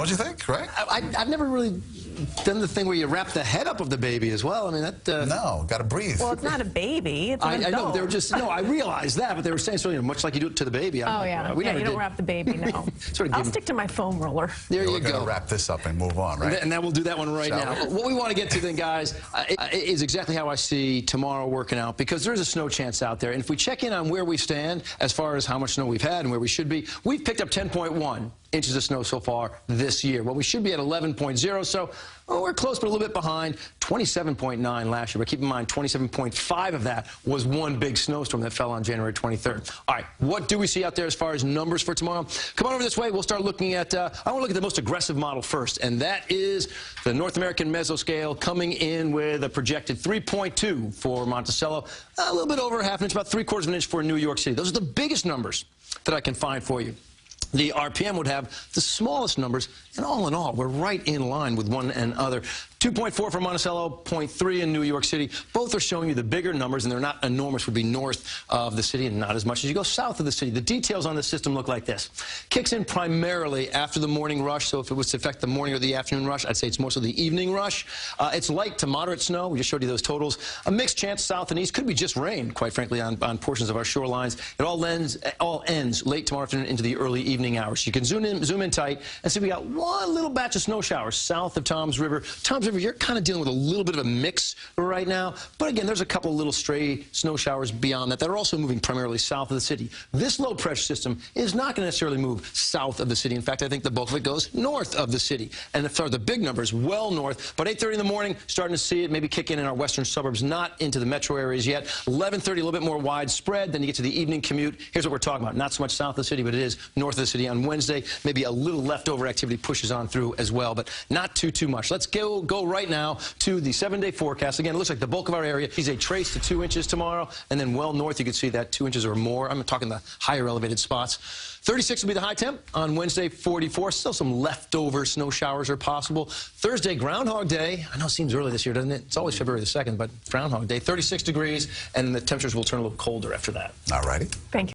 Don't you think, right? I've never really done the thing where you wrap the head up of the baby as well. I mean, that... No, got to breathe. Well, it's not a baby. It's an adult. I know. They were just... No, I realized that, but they were saying so, much like you do it to the baby. Yeah. You don't wrap the baby, no. I'll stick to my foam roller. There you We're go. going to wrap this up and move on, right? And then we'll do that one right now. What we want to get to then, guys, is exactly how I see tomorrow working out, because there's a snow chance out there. And if we check in on where we stand as far as how much snow we've had and where we should be, we've picked up 10.1 inches of snow so far this year. Well, we should be at 11.0, so we're close but a little bit behind. 27.9 last year, but keep in mind 27.5 of that was one big snowstorm that fell on January 23rd. All right, what do we see out there as far as numbers for tomorrow? Come on over this way. We'll start looking at, I want to look at the most aggressive model first, and that is the North American Mesoscale coming in with a projected 3.2 for Monticello, a little bit over half an inch, about 3/4 of an inch for New York City. Those are the biggest numbers that I can find for you. The RPM would have the smallest numbers, and all in all, we're right in line with one another. 2.4 for Monticello, 0.3 in New York City. Both are showing you the bigger numbers, and they're not enormous, would be north of the city and not as much as you go south of the city. The details on the system look like this. Kicks in primarily after the morning rush, so if it was to affect the morning or the afternoon rush, I'd say it's mostly the evening rush. It's light to moderate snow. We just showed you those totals. A mixed chance south and east. Could be just rain, quite frankly, on portions of our shorelines. It all ends late tomorrow afternoon into the early evening hours. You can zoom in tight and see we got one little batch of snow showers south of Toms River. Toms River, you're kind of dealing with a little bit of a mix right now. But again, there's a couple of little stray snow showers beyond that that are also moving primarily south of the city. This low pressure system is not going to necessarily move south of the city. In fact, I think the bulk of it goes north of the city. And for the big numbers, well north. But 8:30 in the morning, starting to see it maybe kick in our western suburbs, not into the metro areas yet. 11:30, a little bit more widespread. Then you get to the evening commute. Here's what we're talking about. Not so much south of the city, but it is north of the city on Wednesday. Maybe a little leftover activity pushes on through as well, but not too much. Let's go right now to the 7-day forecast. Again, it looks like the bulk of our area is a trace to 2 inches tomorrow, and then well north you can see that 2 inches or more. I'm talking the higher elevated spots. 36 will be the high temp. On Wednesday, 44. Still some leftover snow showers are possible. Thursday, Groundhog Day. I know it seems early this year, doesn't it? It's always February the 2nd, but Groundhog Day, 36 degrees, and the temperatures will turn a little colder after that. All righty. Thank you.